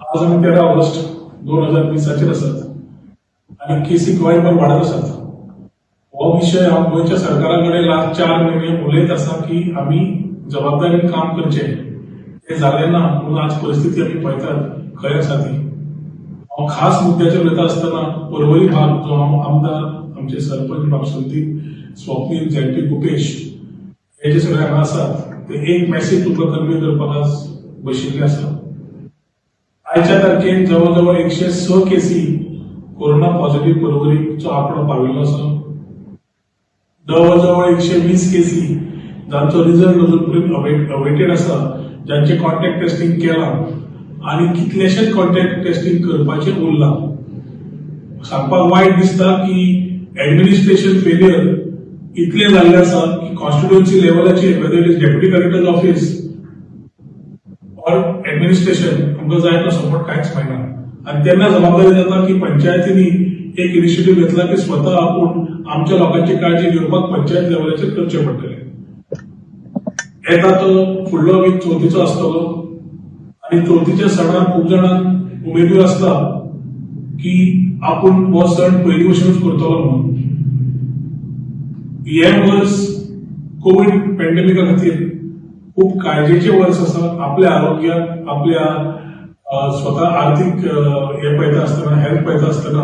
आज आम्ही 13 ऑगस्ट 2020 असत आणि केसी गोंय पण वाढत असत. हो विषय हांव गोंयच्या सरकाराकडे लास्ट 4 महिने उलयत आसा की आम्ही जबाबदारीन काम करचे. ते जालें ना म्हणून आज परिस्थिती आम्ही पळयतात खंय आसा ती. हांव खास मुद्द्याचेर उलयता आसतना पर्वरी भाग जो आमदार आमचे सरपंच बापसंती स्वप्नील झेडपी गुपेश हे जे सगळे हांगा आसात ते एक मेसेज तुमकां कन्वे करपाक आज बशिल्ले आसा. आयच्या तारखेन जवळ जवळ 106 केसी कोरोना पॉझिटिव्ह पर्वरीचो आंकडो पाविल्लो आसा. जवळ जवळ 120 केसी जांचो रिझल्ट अजून अवेटेड आसा, ज्यांचे कॉन्टॅक्ट टेस्टिंग केलां आणि कितलेशेच कॉन्टॅक्ट टेस्टिंग करपाचे उरलां. सांगपाक वायट दिसता की ऍडमिनिस्ट्रेशन फेलियर इतले जाल्ले आसा की कॉन्स्टिट्युएन्सी लेवलाचेर whether it is deputy collector office और ऍडमिनिस्ट्रेशन आमकां जाय तो सपोर्ट कांयच मेळना. आणि तेन्ना जबाबदारी जाता की पंचायतींनी एक इनिशिएटिव्ह घेतला की स्वता आपूण आमच्या लोकांची काळजी घेवपाक पंचायत लेवलाचेर करचे पडटले. येता तो फुडलो वीक चवथीचो आसतलो आणि चवथीच्या सणाक खूब जाणांक उमेदीर आसता की आपूण हो सण पयली भशेनूच करतलो म्हणून. हे वर्स कोविड पॅन्डेमिका खातीर खूप काळजेचे वर्स आसा. आपल्या आरोग्याक आपल्या स्वता आर्थीक हे पळयता आसतना हेल्थ पळयता आसतना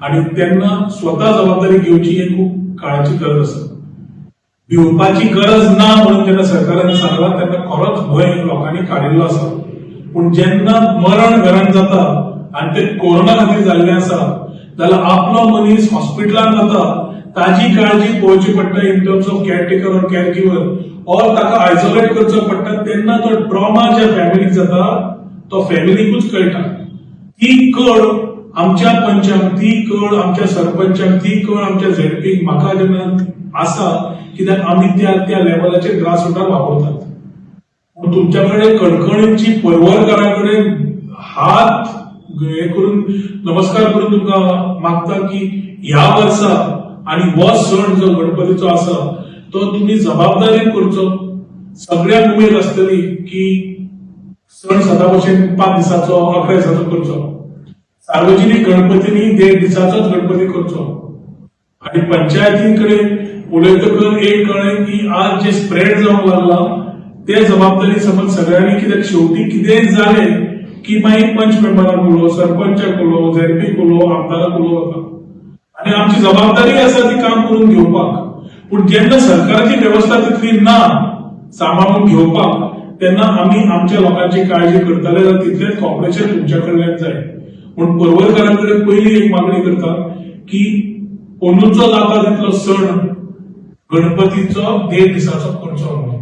आणि तेन्ना स्वता जबाबदारी घेवची ही खूप काळाची गरज आसा. भिवपाची गरज ना म्हणून जेन्ना सरकारान सांगलां तेन्ना खरोच भंय लोकांनी काडिल्लो आसा. पूण जेन्ना मरण घरांत जाता आणि ते कोरोना खातीर जाल्लें आसा जाल्यार आपलो मनीस हॉस्पिटलांत जाता ताजी काळजी पळोवची पडटा इन टर्म्स ऑफ केअरटेकर और केअर गिव्हर और ताका आयसोलेट करचो पडटा. तेन्ना तो ट्रॉमा ज्या फॅमिलीक जाता तो फॅमिलीकूच कळटा. ती कळ आमच्या पंचांक, ती कळ आमच्या सरपंचांक, ती कळ आमच्या झेडपीक म्हाका जेन्ना आसा कित्याक आमी त्या लेवलाचेर ग्रासरूटार वापरतात. पूण तुमच्या कडेन कणकणींची पर्वरकारां कडेन हात हे करून नमस्कार करून तुमकां मागता की ह्या वर्सा आणि हो सण जो गणपतीचो आसा तो तुम्ही जबाबदारीन करचो. सगळ्यांक उमेद आसतली की सण सदा भशेन 5 दिसाचो 11 दिसाचो करचो. सार्वजनीक गणपतींनी 1.5 दिसाचोच गणपती करचो. आणि पंचायतींकडे उलयतकर एक कळ्ळें की आज जे स्प्रेड जावंक लागला ते जबाबदारी समज सगळ्यांनी कित्याक शेवटी कितेंय जालें की मागीर पंच मेंबराक उलो, सरपंचाक उलो, झेडपीक उलो, आमदाराक उलो वता आणि आमची जबाबदारी आसा ती काम करून घेवपाक. पूण जेन्ना सरकाराची व्यवस्था तितली ना सांबाळून घेवपाक तेन्ना आमी आमच्या लोकांची काळजी करतले जाल्यार तितलेंच कॉपरेशन तुमच्या कडल्यान जाय. पूण पर्वरकारांकडे पयली एक मागणी करता की अंदूचो जाता तितलो सण गणपतीचो 1.5 दिसाचो करचो म्हणून.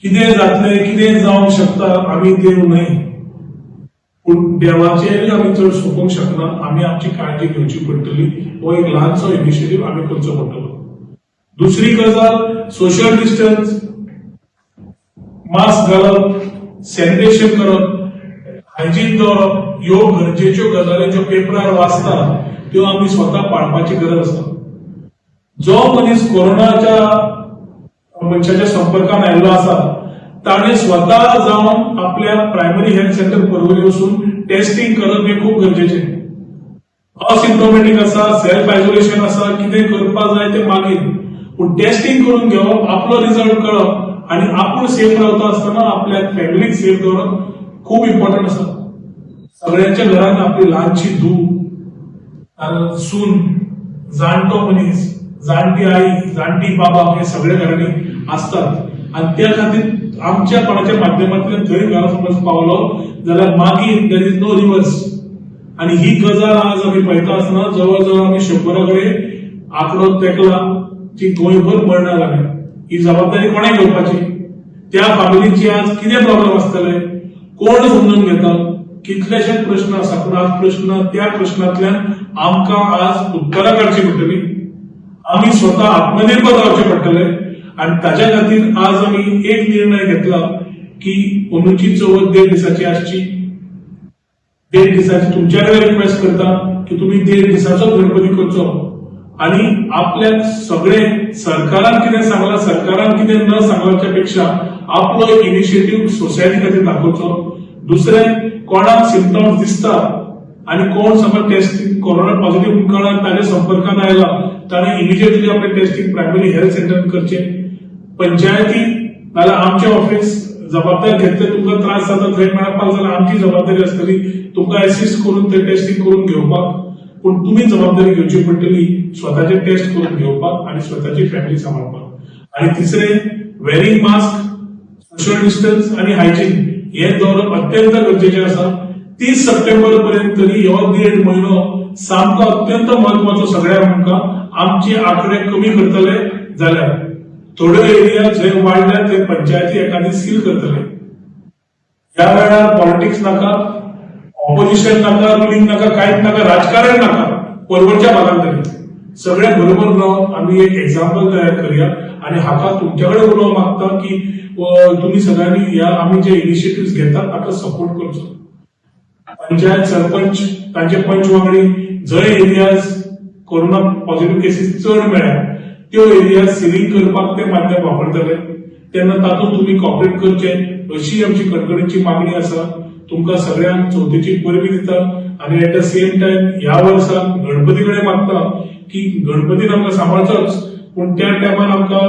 कितें जातलें कितें जावंक शकता आमी देव न्हय, पूण देवाचेर आमी चड सोपोवंक शकना. आमी आमची काळजी घेवची पडटली. हो एक ल्हानसो इनिशिएटिव्ह आमी करचो पडटलो. दुसरी गजाल सोशल डिस्टन्स, मास्क घालप, सॅनिटेशन करप, हायजीन दवरप ह्यो गरजेच्यो गजाली ज्यो पेपरार वाचता त्यो आमी स्वता पाळपाची गरज आसा. जो मनीस कोरोनाच्या मनशाच्या संपर्कांत आयिल्लो आसा ताणे स्वता जावन आपल्या प्रायमरी हेल्थ सेंटर पर्वरी वचून टेस्टिंग करप हे खूप गरजेचें. असिम्प्टोमॅटिक आसा, सेल्फ आयसोलेशन आसा, कितें करपाक जाय ते मागीर, पूण टेस्टिंग करून घेवप, आपलो रिझल्ट कळप आणि आपूण सेफ रावता आसतना आपल्या फॅमिलीक सेफ दवरप खूप इम्पॉर्टंट आसा. सगळ्यांच्या घरांत आपली ल्हानशी धूव, सून, जाणटो मनीस, जाणटी आई, जाणटी बाबा हे सगळ्या घरांनी असतात आणि त्या खातीर आमच्या कोणाच्या माध्यमांतल्यान थंय घरा समज पावलो जाल्यार मागीर देर इज नो रिवर्स. आणि ही गजाल आज आमी पळयता आसतना जवळ जवळ आमी 100 कडेन आंकडो तेकला जी गोंयभर मरणां जाल्या. ही जबाबदारी कोणें घेवपाची? त्या फॅमिलीची आज कितें प्रॉब्लेम आसतले, कोण समजून घेता, कितलेशेच प्रश्न आसा. पूण आज प्रश्न त्या प्रश्नांतल्यान आमकां आज उत्तरां काडची पडटली. आमी स्वता आत्मनिर्भर रावचे पडटले आणि ताच्या खातीर आज आमी एक निर्णय घेतला की अंदूची चवथ 1.5 दिसाची आसची. 1.5 दिसाची तुमच्या कडेन रिक्वेस्ट करता की तुम्ही 1.5 दिसाचो गणपती करचो आणि आपल्याक सगळे सरकारान कितें सांगलां, सरकारान कितें न सांगल्याच्या पेक्षा आपलो एक इनिशिएटिव्ह सोसायटी खातीर दाखोवचो. दुसरें कोणाक सिम्पटम्स दिसता आणि कोण समज टेस्टिंग कोरोना पॉझिटिव्ह कोणाक ताच्या संपर्कान आयला ताणें इमिजिएटली आपले टेस्टिंग प्रायमरी हेल्थ सेंटर करचे. पंचायती नाल्यार आमचे ऑफिस जबाबदारी घेतले तुमकां त्रास जाता थंय मेळपाक जाल्यार आमची जबाबदारी आसतली तुमकां असिस्ट करून ते टेस्टिंग करून घेवपाक. पूण तुमी जबाबदारी घेवची पडटली स्वताचे टेस्ट करून घेवपाक आणि स्वताची फॅमिली सांबाळपाक. आणि तिसरें वेरिंग मास्क, सोशल डिस्टन्स आणि हायजीन हे दवरप अत्यंत गरजेचे आसा. 30 सप्टेंबर पर्यंत तरी हो 1.5 म्हयनो सामको अत्यंत महत्वाचो सगळ्यांक आमकां. आमचे आकडे कमी करतले जाल्यार थोडे एरिया जंय वाडल्या ते पंचायती एखादी सील करतले. ह्या वेळार पॉलिटिक्स नाका, ऑपोजिशन नाका, रुलिंग नाका, कांयच नाका, राजकारण नाका. परवडच्या भागात तरी सगळे बरोबर रावन आम्ही एक एक्झाम्पल तयार करूया. आणि हाका तुमच्याकडे उलोवंक मागता की तुम्ही सगळ्यांनी ह्या आम्ही जे इनिशिएटिव्ह घेतात ताका सपोर्ट करचो. पंचायत सरपंच तांचे पंच वांगडी जंय एरियाज कोरोना पॉझिटिव्ह केसीस चड मेळ्ळ्या त्यो एरिया सिलिंग करपाक ते माध्यम वापरतले. तेन्ना तातूंत तुम्ही कॉपरेट करचे अशी आमची कणकणीची मागणी आसा. तुमकां सगळ्यांक चवथीची परबी दिता आणि एट द सेम टाइम ह्या वर्साक गणपती कडेन मागता की गणपतीन आमकां सांबाळचोच पूण त्या टायमार आमकां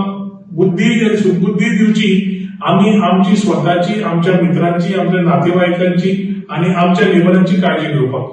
बुद्धी सुबुद्धी दिवची. आम्ही आमची स्वतःची, आमच्या मित्रांची, आमच्या नातेवाईकांची आणि आमच्या लेबरांची काळजी घेवपाक.